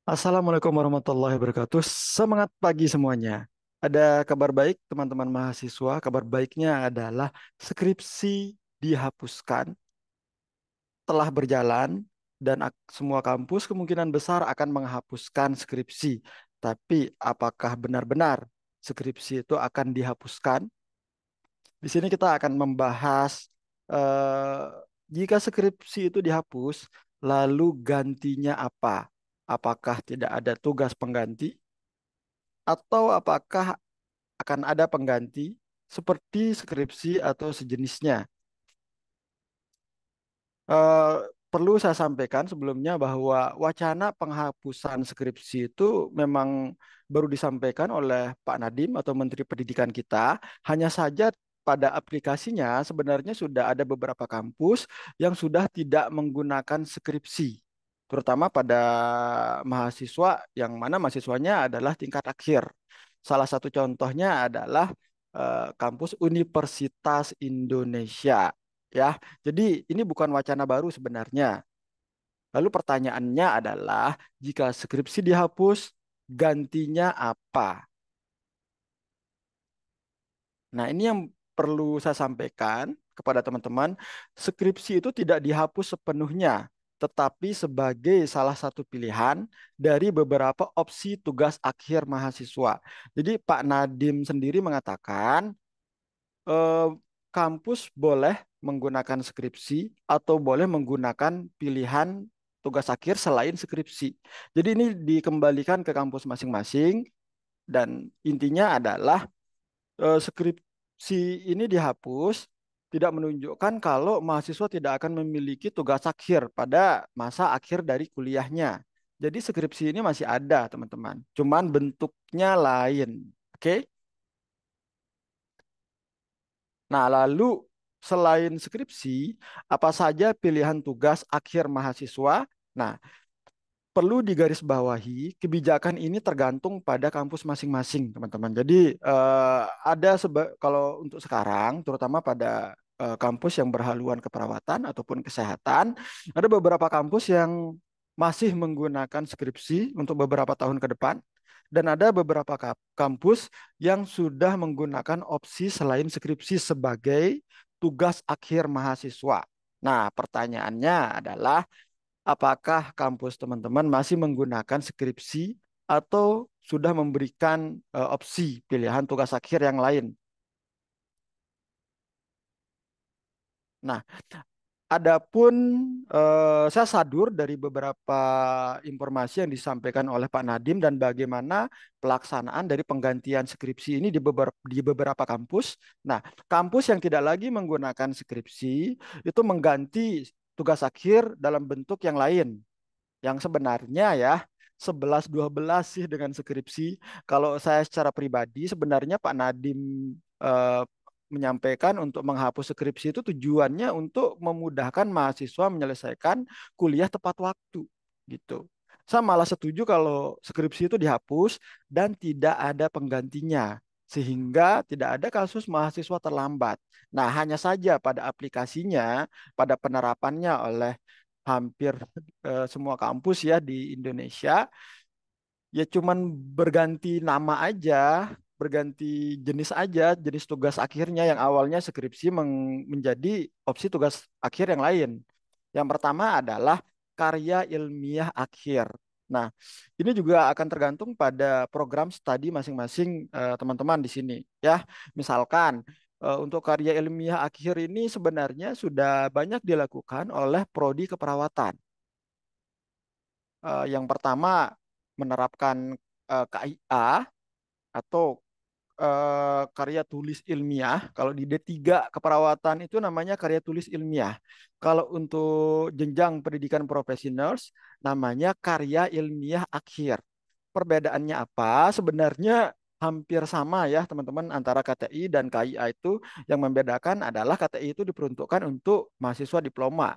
Assalamualaikum warahmatullahi wabarakatuh. Semangat pagi semuanya. Ada kabar baik teman-teman mahasiswa. Kabar baiknya adalah skripsi dihapuskan telah berjalan dan semua kampus kemungkinan besar akan menghapuskan skripsi. Tapi apakah benar-benar skripsi itu akan dihapuskan? Di sini kita akan membahas eh, jika skripsi itu dihapus, lalu gantinya apa? Apakah tidak ada tugas pengganti? Atau apakah akan ada pengganti seperti skripsi atau sejenisnya? Eh, Perlu saya sampaikan sebelumnya bahwa wacana penghapusan skripsi itu memang baru disampaikan oleh Pak Nadiem atau Menteri Pendidikan kita. Hanya saja pada aplikasinya sebenarnya sudah ada beberapa kampus yang sudah tidak menggunakan skripsi, terutama pada mahasiswa yang mana mahasiswanya adalah tingkat akhir. Salah satu contohnya adalah kampus Universitas Indonesia. Ya, jadi ini bukan wacana baru sebenarnya. Lalu pertanyaannya adalah, jika skripsi dihapus, gantinya apa? Nah, ini yang perlu saya sampaikan kepada teman-teman. Skripsi itu tidak dihapus sepenuhnya, tetapi sebagai salah satu pilihan dari beberapa opsi tugas akhir mahasiswa. Jadi Pak Nadiem sendiri mengatakan, eh, kampus boleh menggunakan skripsi atau boleh menggunakan pilihan tugas akhir selain skripsi. Jadi ini dikembalikan ke kampus masing-masing dan intinya adalah skripsi ini dihapus tidak menunjukkan kalau mahasiswa tidak akan memiliki tugas akhir pada masa akhir dari kuliahnya. Jadi skripsi ini masih ada, teman-teman. Cuman bentuknya lain. Oke? Nah, lalu selain skripsi, apa saja pilihan tugas akhir mahasiswa? Nah, perlu digarisbawahi, kebijakan ini tergantung pada kampus masing-masing, teman-teman. Jadi, kalau untuk sekarang, terutama pada kampus yang berhaluan keperawatan ataupun kesehatan, ada beberapa kampus yang masih menggunakan skripsi untuk beberapa tahun ke depan. Dan ada beberapa kampus yang sudah menggunakan opsi selain skripsi sebagai tugas akhir mahasiswa. Nah, pertanyaannya adalah, apakah kampus teman-teman masih menggunakan skripsi atau sudah memberikan opsi pilihan tugas akhir yang lain? Nah, adapun saya sadur dari beberapa informasi yang disampaikan oleh Pak Nadiem dan bagaimana pelaksanaan dari penggantian skripsi ini di beberapa kampus. Nah, kampus yang tidak lagi menggunakan skripsi itu mengganti tugas akhir dalam bentuk yang lain, yang sebenarnya ya 11-12 sih dengan skripsi. Kalau saya secara pribadi sebenarnya Pak Nadiem eh, menyampaikan untuk menghapus skripsi itu tujuannya untuk memudahkan mahasiswa menyelesaikan kuliah tepat waktu gitu. Saya malah setuju kalau skripsi itu dihapus dan tidak ada penggantinya sehingga tidak ada kasus mahasiswa terlambat. Nah, hanya saja pada aplikasinya, pada penerapannya oleh hampir semua kampus ya di Indonesia, ya cuman berganti nama aja, berganti jenis aja, jenis tugas akhirnya yang awalnya skripsi menjadi opsi tugas akhir yang lain. Yang pertama adalah karya ilmiah akhir. Nah, ini juga akan tergantung pada program studi masing-masing teman-teman di sini ya. Misalkan untuk karya ilmiah akhir ini sebenarnya sudah banyak dilakukan oleh prodi keperawatan. Yang pertama menerapkan KIA atau karya tulis ilmiah. Kalau di D3 keperawatan itu namanya karya tulis ilmiah. Kalau untuk jenjang pendidikan profesional namanya karya ilmiah akhir. Perbedaannya apa? Sebenarnya hampir sama ya teman-teman antara KTI dan KIA itu. Yang membedakan adalah KTI itu diperuntukkan untuk mahasiswa diploma.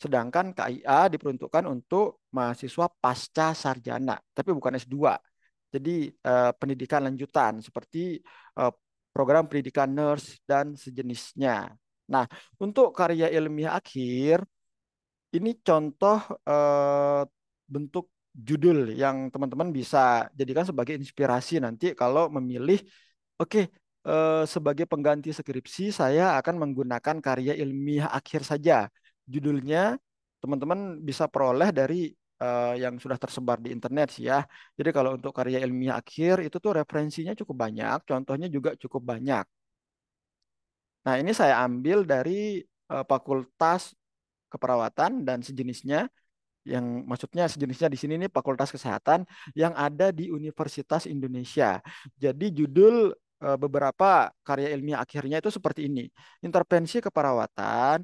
Sedangkan KIA diperuntukkan untuk mahasiswa pasca sarjana, tapi bukan S2. Jadi pendidikan lanjutan seperti eh, program pendidikan nurse dan sejenisnya. Nah, untuk karya ilmiah akhir ini contoh bentuk judul yang teman-teman bisa jadikan sebagai inspirasi nanti kalau memilih, oke, sebagai pengganti skripsi saya akan menggunakan karya ilmiah akhir saja. Judulnya teman-teman bisa peroleh dari yang sudah tersebar di internet sih ya. Jadi kalau untuk karya ilmiah akhir itu tuh referensinya cukup banyak, contohnya juga cukup banyak. Nah, ini saya ambil dari Fakultas Keperawatan dan sejenisnya, yang maksudnya sejenisnya di sini nih Fakultas Kesehatan yang ada di Universitas Indonesia. Jadi judul beberapa karya ilmiah akhirnya itu seperti ini. Intervensi keperawatan,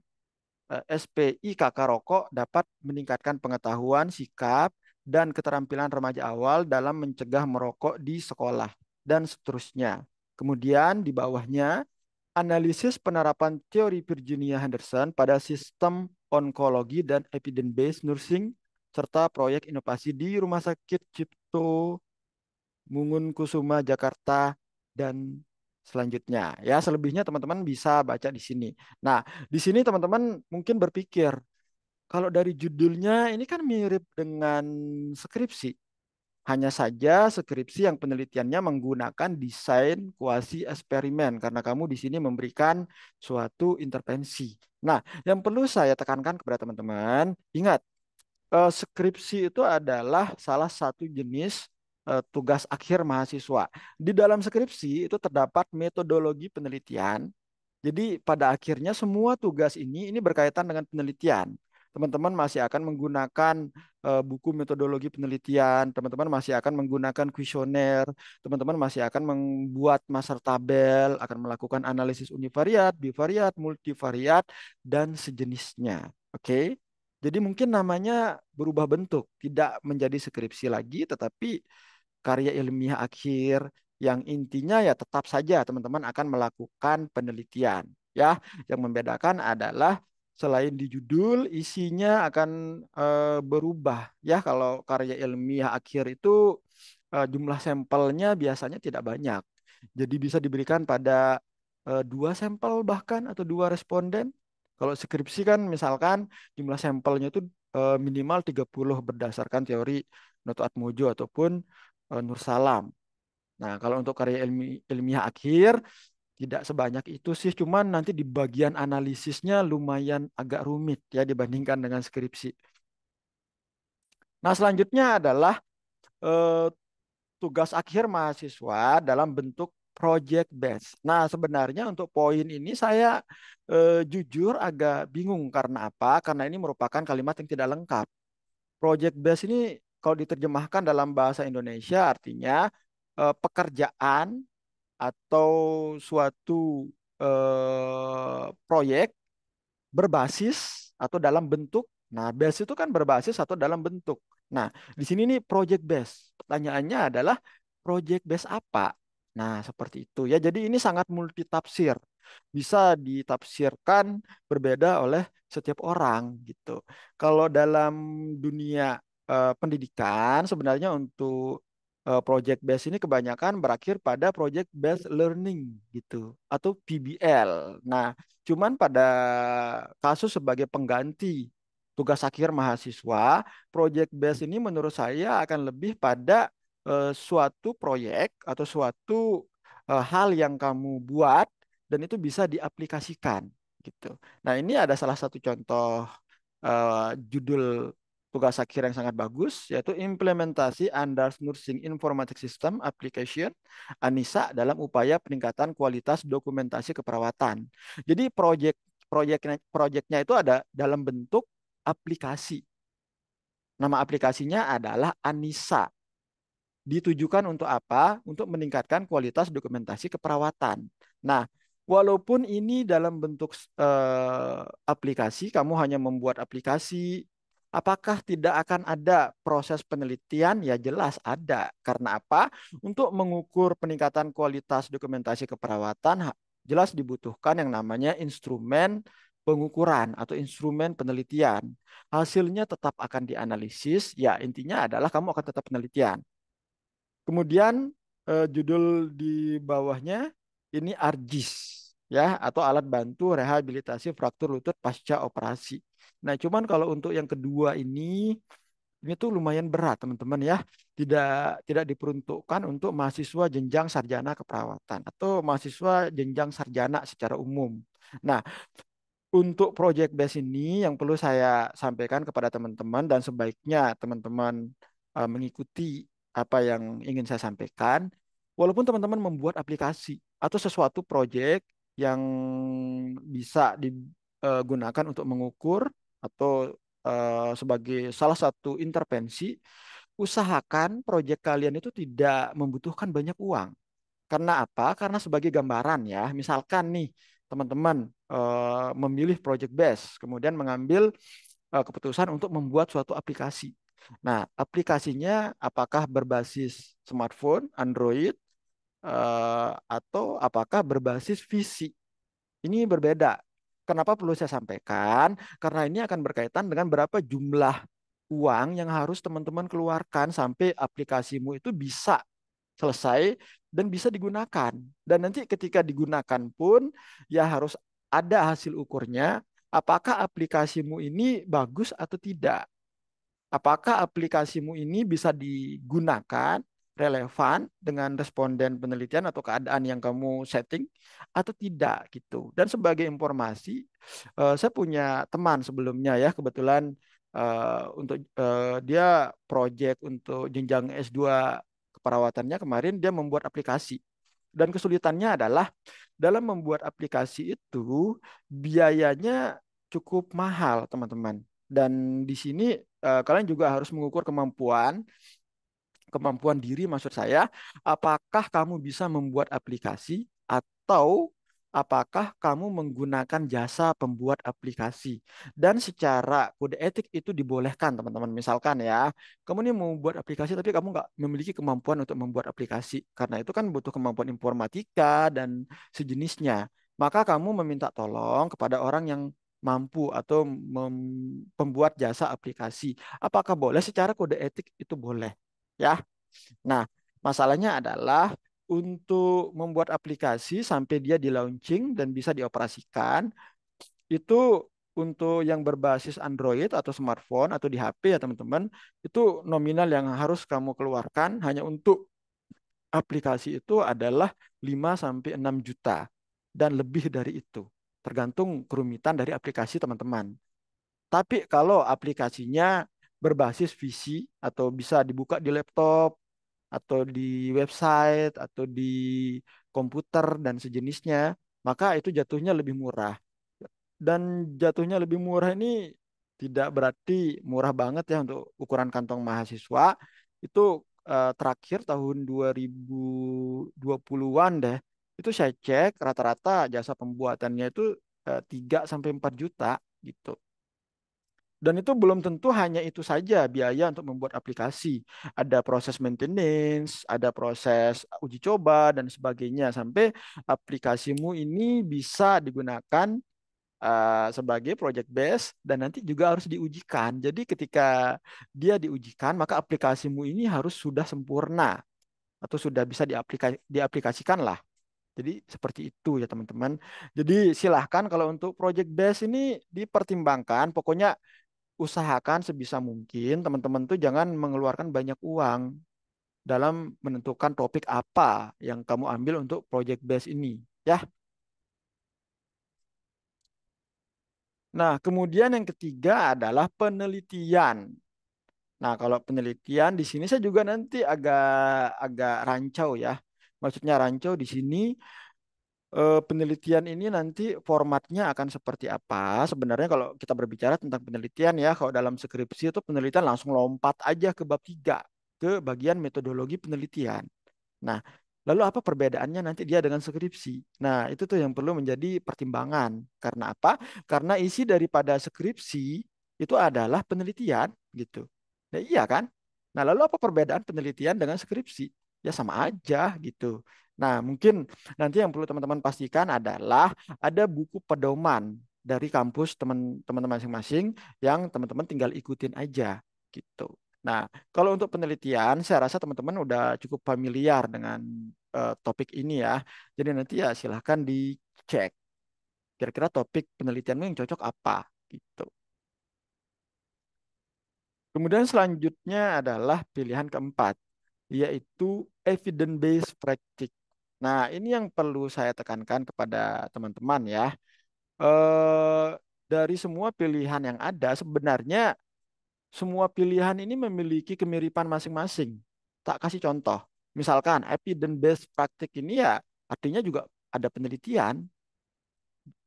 SPI kakak rokok dapat meningkatkan pengetahuan, sikap, dan keterampilan remaja awal dalam mencegah merokok di sekolah, dan seterusnya. Kemudian di bawahnya, analisis penerapan teori Virginia Henderson pada sistem onkologi dan evidence-based nursing, serta proyek inovasi di Rumah Sakit Cipto Mangunkusumo Jakarta dan selanjutnya. Ya, selebihnya teman-teman bisa baca di sini. Nah, di sini teman-teman mungkin berpikir, kalau dari judulnya ini kan mirip dengan skripsi. Hanya saja skripsi yang penelitiannya menggunakan desain kuasi eksperimen karena kamu di sini memberikan suatu intervensi. Nah, yang perlu saya tekankan kepada teman-teman, ingat, skripsi itu adalah salah satu jenis tugas akhir mahasiswa. Di dalam skripsi itu terdapat metodologi penelitian. Jadi pada akhirnya semua tugas ini berkaitan dengan penelitian. Teman-teman masih akan menggunakan buku metodologi penelitian, teman-teman masih akan menggunakan kuesioner, teman-teman masih akan membuat master tabel, akan melakukan analisis univariat, bivariat, multivariat, dan sejenisnya. Oke? Jadi mungkin namanya berubah bentuk, tidak menjadi skripsi lagi, tetapi karya ilmiah akhir yang intinya ya tetap saja teman-teman akan melakukan penelitian. Ya, yang membedakan adalah selain di judul, isinya akan berubah. Ya, kalau karya ilmiah akhir itu jumlah sampelnya biasanya tidak banyak. Jadi bisa diberikan pada dua sampel bahkan atau dua responden. Kalau skripsi kan misalkan jumlah sampelnya itu minimal 30 berdasarkan teori Noto Atmojo ataupun Nur Salam. Nah, kalau untuk karya ilmiah akhir tidak sebanyak itu sih, cuman nanti di bagian analisisnya lumayan agak rumit ya dibandingkan dengan skripsi. Nah, selanjutnya adalah eh, tugas akhir mahasiswa dalam bentuk project based. Nah, sebenarnya untuk poin ini saya jujur agak bingung karena apa? Karena ini merupakan kalimat yang tidak lengkap. Project based ini kalau diterjemahkan dalam bahasa Indonesia artinya pekerjaan atau suatu proyek berbasis atau dalam bentuk. Nah, base itu kan berbasis atau dalam bentuk. Nah, di sini nih project base. Pertanyaannya adalah project base apa? Nah, seperti itu ya. Jadi ini sangat multitafsir. Bisa ditafsirkan berbeda oleh setiap orang gitu. Kalau dalam dunia pendidikan sebenarnya untuk project base ini kebanyakan berakhir pada project based learning gitu atau PBL. Nah, cuman pada kasus sebagai pengganti tugas akhir mahasiswa, project base ini menurut saya akan lebih pada suatu proyek atau suatu hal yang kamu buat dan itu bisa diaplikasikan gitu. Nah, ini ada salah satu contoh judul tugas akhir yang sangat bagus, yaitu implementasi Andars Nursing Informatic System Application ANISA dalam upaya peningkatan kualitas dokumentasi keperawatan. Jadi proyeknya itu ada dalam bentuk aplikasi. Nama aplikasinya adalah ANISA. Ditujukan untuk apa? Untuk meningkatkan kualitas dokumentasi keperawatan. Nah, walaupun ini dalam bentuk aplikasi, kamu hanya membuat aplikasi, apakah tidak akan ada proses penelitian? Ya jelas ada. Karena apa? Untuk mengukur peningkatan kualitas dokumentasi keperawatan, jelas dibutuhkan yang namanya instrumen pengukuran atau instrumen penelitian. Hasilnya tetap akan dianalisis, ya intinya adalah kamu akan tetap penelitian. Kemudian judul di bawahnya ini ARGIS ya atau alat bantu rehabilitasi fraktur lutut pasca operasi. Nah, cuman kalau untuk yang kedua ini Ini tuh lumayan berat, teman-teman ya. Tidak tidak diperuntukkan untuk mahasiswa jenjang sarjana keperawatan atau mahasiswa jenjang sarjana secara umum. Nah, untuk project base ini yang perlu saya sampaikan kepada teman-teman dan sebaiknya teman-teman mengikuti apa yang ingin saya sampaikan. Walaupun teman-teman membuat aplikasi atau sesuatu project yang bisa digunakan untuk mengukur atau sebagai salah satu intervensi, usahakan project kalian itu tidak membutuhkan banyak uang. Karena apa? Karena sebagai gambaran ya, misalkan nih teman-teman memilih project base, kemudian mengambil keputusan untuk membuat suatu aplikasi. Nah, aplikasinya apakah berbasis smartphone, Android, atau apakah berbasis PC? Ini berbeda. Kenapa perlu saya sampaikan? Karena ini akan berkaitan dengan berapa jumlah uang yang harus teman-teman keluarkan sampai aplikasimu itu bisa selesai dan bisa digunakan. Dan nanti ketika digunakan pun ya harus ada hasil ukurnya apakah aplikasimu ini bagus atau tidak. Apakah aplikasimu ini bisa digunakan relevan dengan responden penelitian atau keadaan yang kamu setting atau tidak gitu. Dan sebagai informasi, saya punya teman sebelumnya ya kebetulan untuk dia project untuk jenjang S2 keperawatannya kemarin dia membuat aplikasi. Dan kesulitannya adalah dalam membuat aplikasi itu biayanya cukup mahal, teman-teman. Dan di sini kalian juga harus mengukur kemampuan diri maksud saya, apakah kamu bisa membuat aplikasi atau apakah kamu menggunakan jasa pembuat aplikasi. Dan secara kode etik itu dibolehkan teman-teman. Misalkan ya, kamu ini mau membuat aplikasi tapi kamu nggak memiliki kemampuan untuk membuat aplikasi. Karena itu kan butuh kemampuan informatika dan sejenisnya. Maka kamu meminta tolong kepada orang yang mampu atau pembuat jasa aplikasi. Apakah boleh? Secara kode etik itu boleh. Ya, nah, masalahnya adalah untuk membuat aplikasi sampai dia di launching dan bisa dioperasikan, itu untuk yang berbasis Android atau smartphone atau di HP ya teman-teman, itu nominal yang harus kamu keluarkan hanya untuk aplikasi itu adalah 5 sampai 6 juta dan lebih dari itu, tergantung kerumitan dari aplikasi teman-teman. Tapi kalau aplikasinya berbasis PC atau bisa dibuka di laptop atau di website atau di komputer dan sejenisnya, maka itu jatuhnya lebih murah. Dan jatuhnya lebih murah ini tidak berarti murah banget ya untuk ukuran kantong mahasiswa. Itu terakhir tahun 2020-an deh. Itu saya cek rata-rata jasa pembuatannya itu 3 sampai 4 juta gitu. Dan itu belum tentu hanya itu saja biaya untuk membuat aplikasi. Ada proses maintenance, ada proses uji coba, dan sebagainya. Sampai aplikasimu ini bisa digunakan sebagai project base dan nanti juga harus diujikan. Jadi ketika dia diujikan, maka aplikasimu ini harus sudah sempurna atau sudah bisa diaplikasikan lah. Jadi seperti itu ya teman-teman. Jadi silahkan kalau untuk project base ini dipertimbangkan. Pokoknya usahakan sebisa mungkin teman-teman tuh jangan mengeluarkan banyak uang dalam menentukan topik apa yang kamu ambil untuk project base ini ya. Nah, kemudian yang ketiga adalah penelitian. Nah, kalau penelitian di sini saya juga nanti agak agak rancau ya. Maksudnya rancau di sini penelitian ini nanti formatnya akan seperti apa? Sebenarnya kalau kita berbicara tentang penelitian ya, kalau dalam skripsi itu penelitian langsung lompat aja ke bab 3, ke bagian metodologi penelitian. Nah, lalu apa perbedaannya nanti dia dengan skripsi? Nah, itu tuh yang perlu menjadi pertimbangan. Karena apa? Karena isi daripada skripsi itu adalah penelitian gitu. Nah, iya kan? Nah, lalu apa perbedaan penelitian dengan skripsi? Ya sama aja gitu. Nah, mungkin nanti yang perlu teman-teman pastikan adalah ada buku pedoman dari kampus teman-teman masing-masing yang teman-teman tinggal ikutin aja gitu. Nah, kalau untuk penelitian, saya rasa teman-teman udah cukup familiar dengan topik ini ya. Jadi nanti ya silahkan dicek kira-kira topik penelitianmu yang cocok apa gitu. Kemudian selanjutnya adalah pilihan keempat, yaitu evidence-based practice. Nah, ini yang perlu saya tekankan kepada teman-teman ya. Eh, dari semua pilihan yang ada, sebenarnya semua pilihan ini memiliki kemiripan masing-masing. Tak kasih contoh. Misalkan evidence-based practice ini ya artinya juga ada penelitian,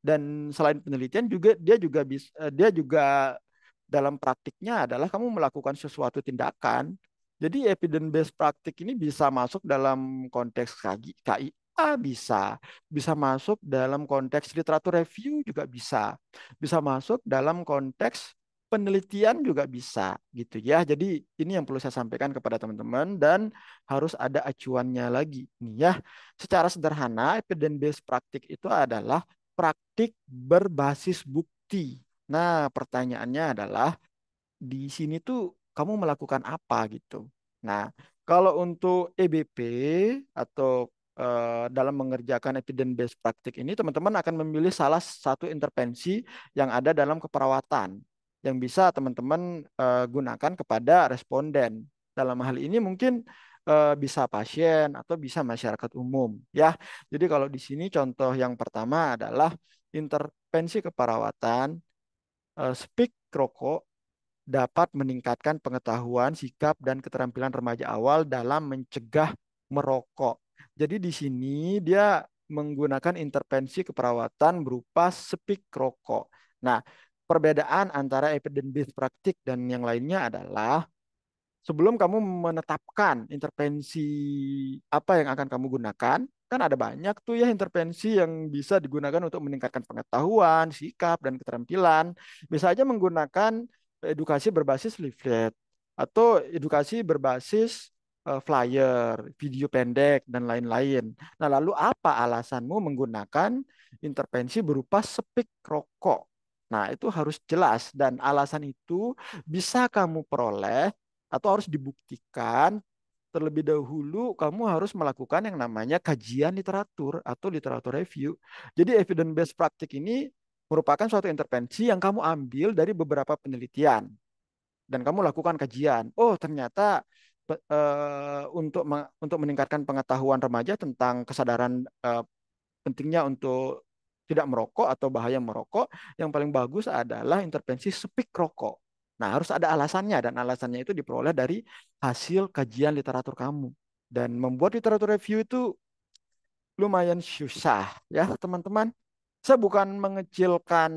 dan selain penelitian juga dia juga dalam praktiknya adalah kamu melakukan sesuatu tindakan. Jadi evidence based praktik ini bisa masuk dalam konteks KIA, bisa masuk dalam konteks literatur review juga bisa masuk dalam konteks penelitian juga bisa gitu ya. Jadi ini yang perlu saya sampaikan kepada teman-teman dan harus ada acuannya lagi nih ya. Secara sederhana evidence based praktik itu adalah praktik berbasis bukti. Nah, pertanyaannya adalah di sini tuh kamu melakukan apa gitu. Nah, kalau untuk EBP atau dalam mengerjakan evidence based praktik ini, teman-teman akan memilih salah satu intervensi yang ada dalam keperawatan yang bisa teman-teman gunakan kepada responden. Dalam hal ini mungkin bisa pasien atau bisa masyarakat umum ya. Jadi kalau di sini contoh yang pertama adalah intervensi keperawatan, speak rokok dapat meningkatkan pengetahuan, sikap, dan keterampilan remaja awal dalam mencegah merokok. Jadi di sini dia menggunakan intervensi keperawatan berupa speak rokok. Nah, perbedaan antara evidence based praktik dan yang lainnya adalah sebelum kamu menetapkan intervensi apa yang akan kamu gunakan, kan ada banyak tuh ya intervensi yang bisa digunakan untuk meningkatkan pengetahuan, sikap, dan keterampilan. Bisa aja menggunakan edukasi berbasis leaflet atau edukasi berbasis flyer, video pendek, dan lain-lain. Nah, lalu apa alasanmu menggunakan intervensi berupa spik rokok? Nah, itu harus jelas dan alasan itu bisa kamu peroleh atau harus dibuktikan terlebih dahulu kamu harus melakukan yang namanya kajian literatur atau literatur review. Jadi evidence based practice ini merupakan suatu intervensi yang kamu ambil dari beberapa penelitian dan kamu lakukan kajian. Oh, ternyata untuk meningkatkan pengetahuan remaja tentang kesadaran pentingnya untuk tidak merokok atau bahaya merokok, yang paling bagus adalah intervensi speak rokok. Nah, harus ada alasannya dan alasannya itu diperoleh dari hasil kajian literatur kamu. Dan membuat literatur review itu lumayan susah ya, teman-teman. Saya bukan mengecilkan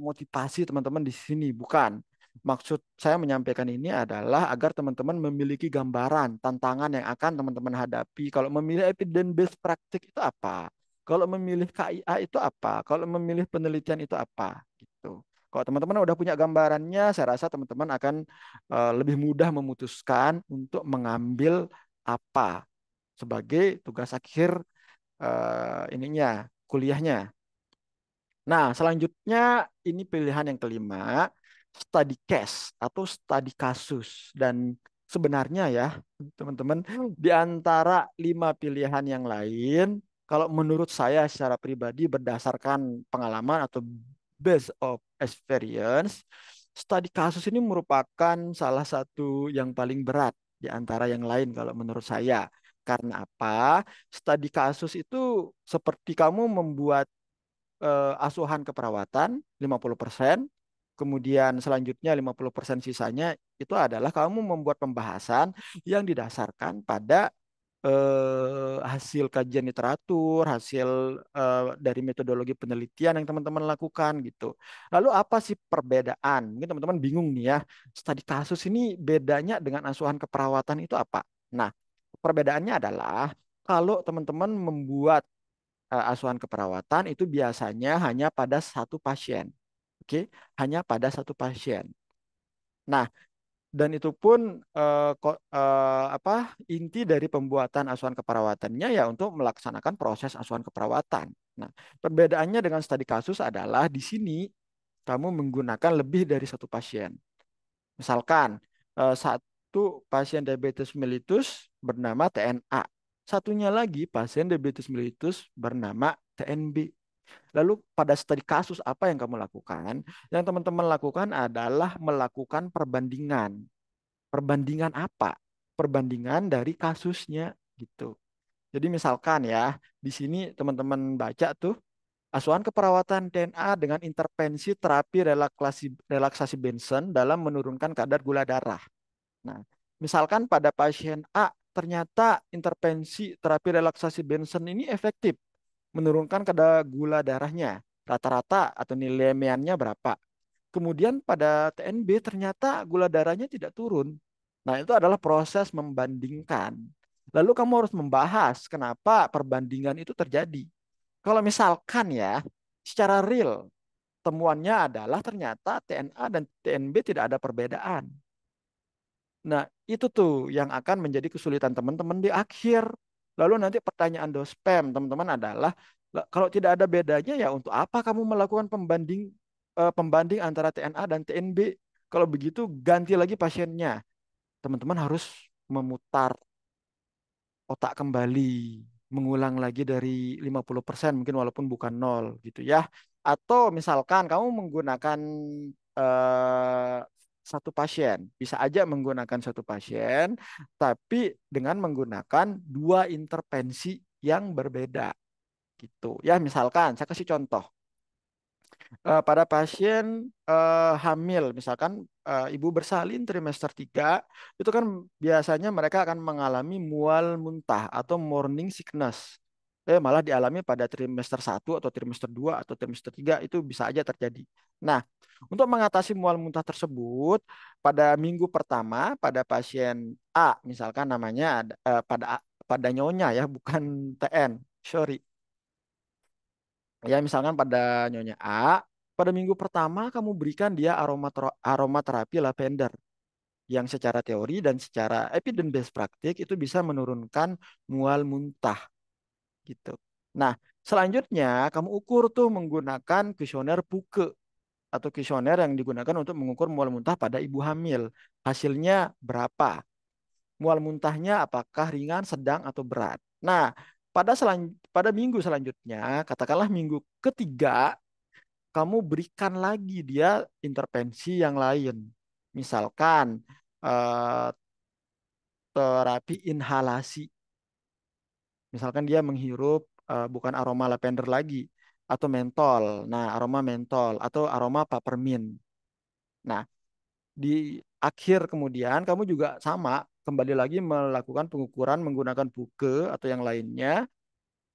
motivasi teman-teman di sini, bukan. Maksud saya menyampaikan ini adalah agar teman-teman memiliki gambaran tantangan yang akan teman-teman hadapi. Kalau memilih evidence based practice itu apa? Kalau memilih KIA itu apa? Kalau memilih penelitian itu apa? Gitu. Kalau teman-teman udah punya gambarannya, saya rasa teman-teman akan lebih mudah memutuskan untuk mengambil apa sebagai tugas akhir kuliahnya. Nah, selanjutnya ini pilihan yang kelima, study case atau study kasus. Dan sebenarnya ya, teman-teman, di antara lima pilihan yang lain, kalau menurut saya secara pribadi berdasarkan pengalaman atau based of experience, studi kasus ini merupakan salah satu yang paling berat di antara yang lain kalau menurut saya. Karena apa? Studi kasus itu seperti kamu membuat asuhan keperawatan 50%, kemudian selanjutnya 50% sisanya itu adalah kamu membuat pembahasan yang didasarkan pada hasil kajian literatur, hasil dari metodologi penelitian yang teman-teman lakukan gitu. Lalu apa sih perbedaan? Mungkin teman-teman bingung nih ya, studi kasus ini bedanya dengan asuhan keperawatan itu apa? Nah, perbedaannya adalah kalau teman-teman membuat asuhan keperawatan itu biasanya hanya pada satu pasien. Oke, hanya pada satu pasien. Nah, dan itu pun apa inti dari pembuatan asuhan keperawatannya ya untuk melaksanakan proses asuhan keperawatan. Nah, perbedaannya dengan studi kasus adalah di sini kamu menggunakan lebih dari satu pasien. Misalkan satu pasien diabetes mellitus bernama TNA, satunya lagi pasien diabetes mellitus bernama TNB. Lalu pada studi kasus apa yang kamu lakukan? Yang teman-teman lakukan adalah melakukan perbandingan. Perbandingan apa? Perbandingan dari kasusnya gitu. Jadi misalkan ya, di sini teman-teman baca tuh asuhan keperawatan DNA dengan intervensi terapi relaksasi Benson dalam menurunkan kadar gula darah. Nah, misalkan pada pasien A ternyata intervensi terapi relaksasi Benson ini efektif menurunkan kadar gula darahnya rata-rata atau nilai MEAN-nya berapa. Kemudian pada TNB ternyata gula darahnya tidak turun. Nah, itu adalah proses membandingkan. Lalu kamu harus membahas kenapa perbandingan itu terjadi. Kalau misalkan ya, secara real temuannya adalah ternyata TNA dan TNB tidak ada perbedaan. Nah, itu tuh yang akan menjadi kesulitan teman-teman di akhir. Lalu nanti pertanyaan dospem teman-teman adalah, kalau tidak ada bedanya ya untuk apa kamu melakukan pembanding antara TNA dan TNB? Kalau begitu ganti lagi pasiennya. Teman-teman harus memutar otak kembali, mengulang lagi dari 50% mungkin walaupun bukan nol gitu ya. Atau misalkan kamu menggunakan eh, satu pasien, bisa aja menggunakan satu pasien, tapi dengan menggunakan dua intervensi yang berbeda gitu. Ya, misalkan saya kasih contoh pada pasien hamil, misalkan ibu bersalin trimester 3, itu kan biasanya mereka akan mengalami mual muntah atau morning sickness. Malah dialami pada trimester 1 atau trimester 2 atau trimester 3 itu bisa aja terjadi. Nah, untuk mengatasi mual muntah tersebut, pada minggu pertama pada pasien A, misalkan namanya pada nyonya ya, bukan TN, sorry. Ya, misalkan pada Nyonya A, pada minggu pertama kamu berikan dia aromaterapi lavender yang secara teori dan secara evidence based praktik itu bisa menurunkan mual muntah gitu. Nah, selanjutnya kamu ukur tuh menggunakan kuesioner Puke atau kuesioner yang digunakan untuk mengukur mual muntah pada ibu hamil. Hasilnya berapa? Mual muntahnya apakah ringan, sedang, atau berat? Nah, pada minggu selanjutnya, katakanlah minggu ketiga, kamu berikan lagi dia intervensi yang lain. Misalkan eh, terapi inhalasi. Misalkan dia menghirup bukan aroma lavender lagi atau mentol. Nah, aroma mentol atau aroma peppermint. Nah, di akhir kemudian kamu juga sama kembali lagi melakukan pengukuran menggunakan buke atau yang lainnya.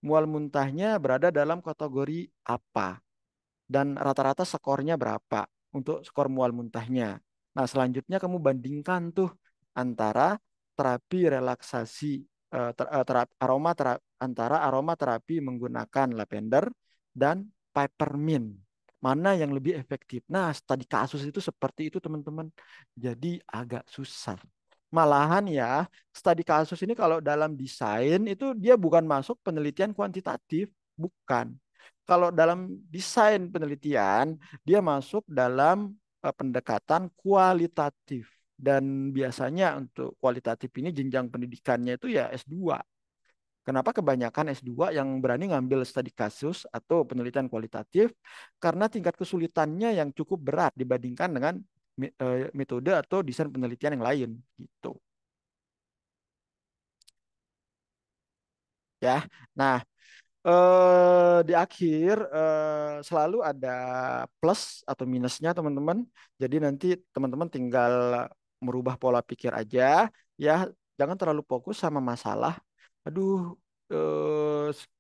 Mual muntahnya berada dalam kategori apa? Dan rata-rata skornya berapa untuk skor mual muntahnya. Nah, selanjutnya kamu bandingkan tuh antara terapi relaksasi antara aroma terapi menggunakan lavender dan peppermint. Mana yang lebih efektif? Nah, studi kasus itu seperti itu, teman-teman. Jadi agak susah. Malahan ya, studi kasus ini kalau dalam desain itu dia bukan masuk penelitian kuantitatif, bukan. Kalau dalam desain penelitian, dia masuk dalam pendekatan kualitatif. Dan biasanya untuk kualitatif ini jenjang pendidikannya itu ya S2. Kenapa kebanyakan S2 yang berani ngambil studi kasus atau penelitian kualitatif? Karena tingkat kesulitannya yang cukup berat dibandingkan dengan metode atau desain penelitian yang lain gitu. Ya. Nah, di akhir selalu ada plus atau minusnya teman-teman. Jadi nanti teman-teman tinggal merubah pola pikir aja ya. Jangan terlalu fokus sama masalah. Aduh,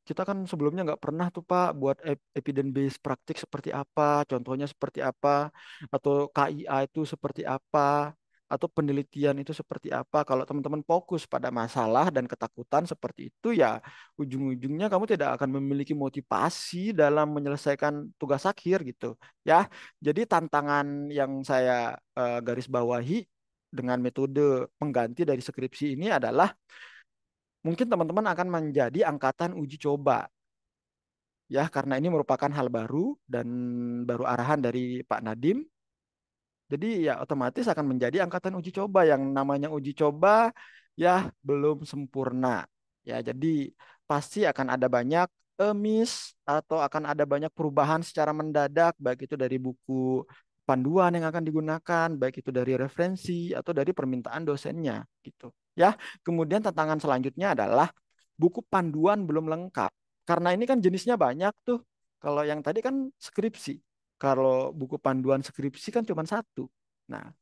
kita kan sebelumnya nggak pernah tuh Pak buat evidence based praktik seperti apa, contohnya seperti apa, atau KIA itu seperti apa, atau penelitian itu seperti apa. Kalau teman-teman fokus pada masalah dan ketakutan seperti itu ya ujung-ujungnya kamu tidak akan memiliki motivasi dalam menyelesaikan tugas akhir gitu ya. Jadi tantangan yang saya garis bawahi dengan metode pengganti dari skripsi ini adalah mungkin teman-teman akan menjadi angkatan uji coba ya karena ini merupakan hal baru dan baru arahan dari Pak Nadim. Jadi ya otomatis akan menjadi angkatan uji coba yang namanya uji coba ya belum sempurna. Ya, jadi pasti akan ada banyak miss atau akan ada banyak perubahan secara mendadak baik itu dari buku panduan yang akan digunakan, baik itu dari referensi atau dari permintaan dosennya, gitu. Ya, kemudian tantangan selanjutnya adalah buku panduan belum lengkap. Karena ini kan jenisnya banyak tuh. Kalau yang tadi kan skripsi. Kalau buku panduan skripsi kan cuma satu. Nah,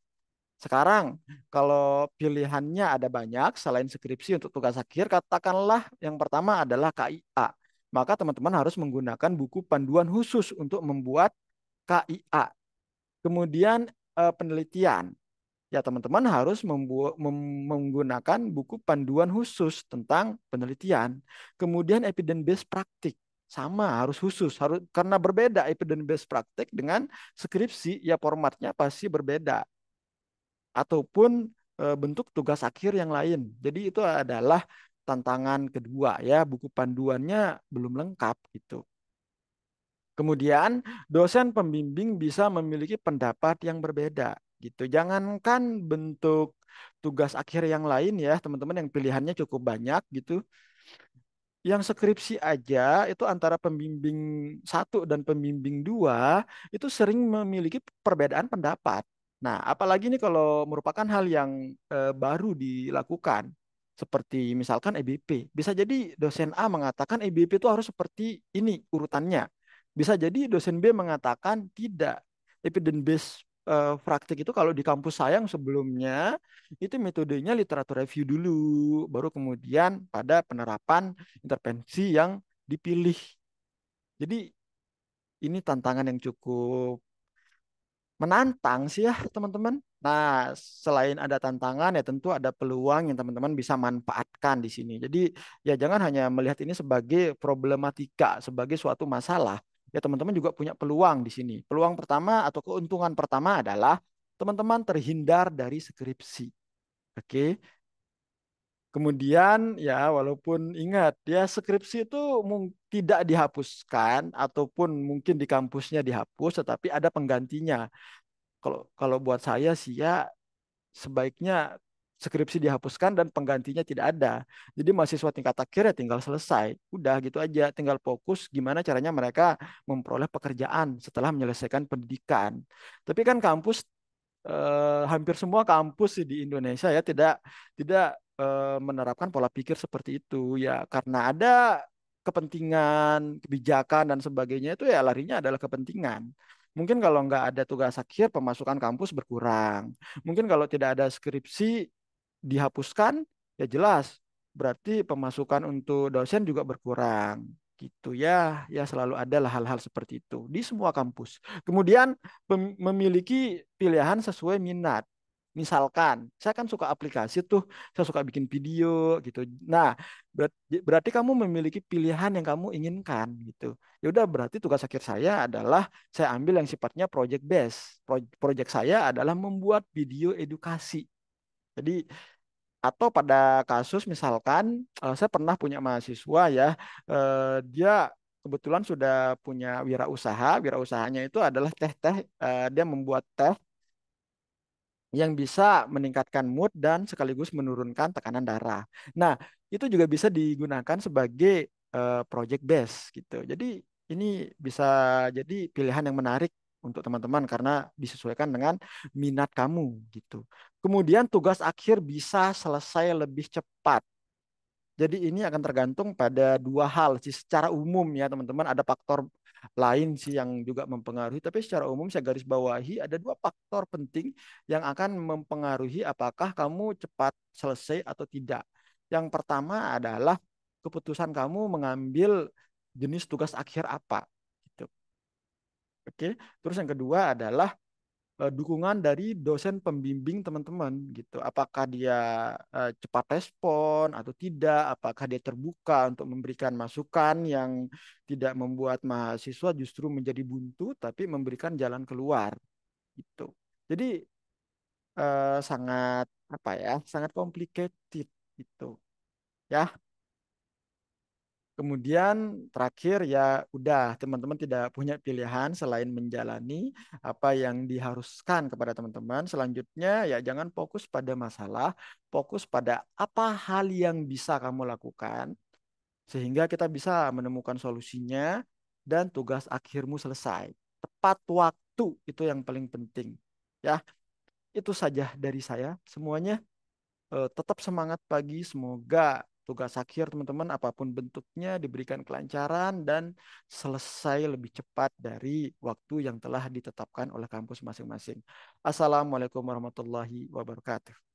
sekarang, kalau pilihannya ada banyak selain skripsi untuk tugas akhir, katakanlah yang pertama adalah KIA. Maka teman-teman harus menggunakan buku panduan khusus untuk membuat KIA. Kemudian penelitian. Ya, teman-teman harus menggunakan buku panduan khusus tentang penelitian. Kemudian evidence based praktik. Sama, harus khusus, harus karena berbeda evidence based praktik dengan skripsi, ya formatnya pasti berbeda ataupun bentuk tugas akhir yang lain. Jadi itu adalah tantangan kedua ya, buku panduannya belum lengkap gitu. Kemudian dosen pembimbing bisa memiliki pendapat yang berbeda gitu. Jangankan bentuk tugas akhir yang lain ya, teman-teman yang pilihannya cukup banyak gitu. Yang skripsi aja itu antara pembimbing satu dan pembimbing dua itu sering memiliki perbedaan pendapat. Nah, apalagi ini kalau merupakan hal yang baru dilakukan, seperti misalkan EBP. Bisa jadi dosen A mengatakan EBP itu harus seperti ini urutannya. Bisa jadi dosen B mengatakan tidak. Evidence based praktik itu kalau di kampus saya yang sebelumnya itu metodenya literatur review dulu, baru kemudian pada penerapan intervensi yang dipilih. Jadi ini tantangan yang cukup menantang sih ya teman-teman. Nah, selain ada tantangan ya tentu ada peluang yang teman-teman bisa manfaatkan di sini. Jadi ya jangan hanya melihat ini sebagai problematika, sebagai suatu masalah. Ya teman-teman juga punya peluang di sini. Peluang pertama atau keuntungan pertama adalah teman-teman terhindar dari skripsi. Oke. Kemudian ya walaupun ingat ya skripsi itu tidak dihapuskan ataupun mungkin di kampusnya dihapus tetapi ada penggantinya. Kalau kalau buat saya sih ya sebaiknya skripsi dihapuskan dan penggantinya tidak ada. Jadi mahasiswa tingkat akhir ya tinggal selesai. Udah gitu aja, tinggal fokus gimana caranya mereka memperoleh pekerjaan setelah menyelesaikan pendidikan. Tapi kan kampus hampir semua kampus di Indonesia ya tidak menerapkan pola pikir seperti itu ya karena ada kepentingan kebijakan dan sebagainya itu ya larinya adalah kepentingan. Mungkin kalau nggak ada tugas akhir pemasukan kampus berkurang. Mungkin kalau tidak ada skripsi dihapuskan ya jelas berarti pemasukan untuk dosen juga berkurang gitu ya ya selalu ada lah hal-hal seperti itu di semua kampus. Kemudian memiliki pilihan sesuai minat. Misalkan, saya kan suka aplikasi tuh, saya suka bikin video gitu. Nah, berarti kamu memiliki pilihan yang kamu inginkan gitu. Ya udah berarti tugas akhir saya adalah saya ambil yang sifatnya project base. Project saya adalah membuat video edukasi. Jadi atau pada kasus misalkan saya pernah punya mahasiswa ya dia kebetulan sudah punya wirausaha. Wirausahanya itu adalah teh-teh, dia membuat teh yang bisa meningkatkan mood dan sekaligus menurunkan tekanan darah. Nah, itu juga bisa digunakan sebagai project base gitu. Jadi ini bisa jadi pilihan yang menarik untuk teman-teman karena disesuaikan dengan minat kamu gitu. Kemudian tugas akhir bisa selesai lebih cepat. Jadi ini akan tergantung pada dua hal sih secara umum ya teman-teman. Ada faktor lain sih yang juga mempengaruhi. Tapi secara umum saya garis bawahi ada dua faktor penting yang akan mempengaruhi apakah kamu cepat selesai atau tidak. Yang pertama adalah keputusan kamu mengambil jenis tugas akhir apa. Gitu. Oke. Terus yang kedua adalah dukungan dari dosen pembimbing teman-teman gitu. Apakah dia cepat respon atau tidak? Apakah dia terbuka untuk memberikan masukan yang tidak membuat mahasiswa justru menjadi buntu, tapi memberikan jalan keluar gitu. Jadi sangat apa ya? Sangat complicated gitu. Ya, kemudian terakhir ya udah teman-teman tidak punya pilihan selain menjalani apa yang diharuskan kepada teman-teman. Selanjutnya ya jangan fokus pada masalah, fokus pada apa hal yang bisa kamu lakukan sehingga kita bisa menemukan solusinya dan tugas akhirmu selesai. Tepat waktu waktu itu yang paling penting. Ya, itu saja dari saya semuanya. Tetap semangat pagi. Semoga tugas akhir teman-teman apapun bentuknya diberikan kelancaran dan selesai lebih cepat dari waktu yang telah ditetapkan oleh kampus masing-masing. Assalamualaikum warahmatullahi wabarakatuh.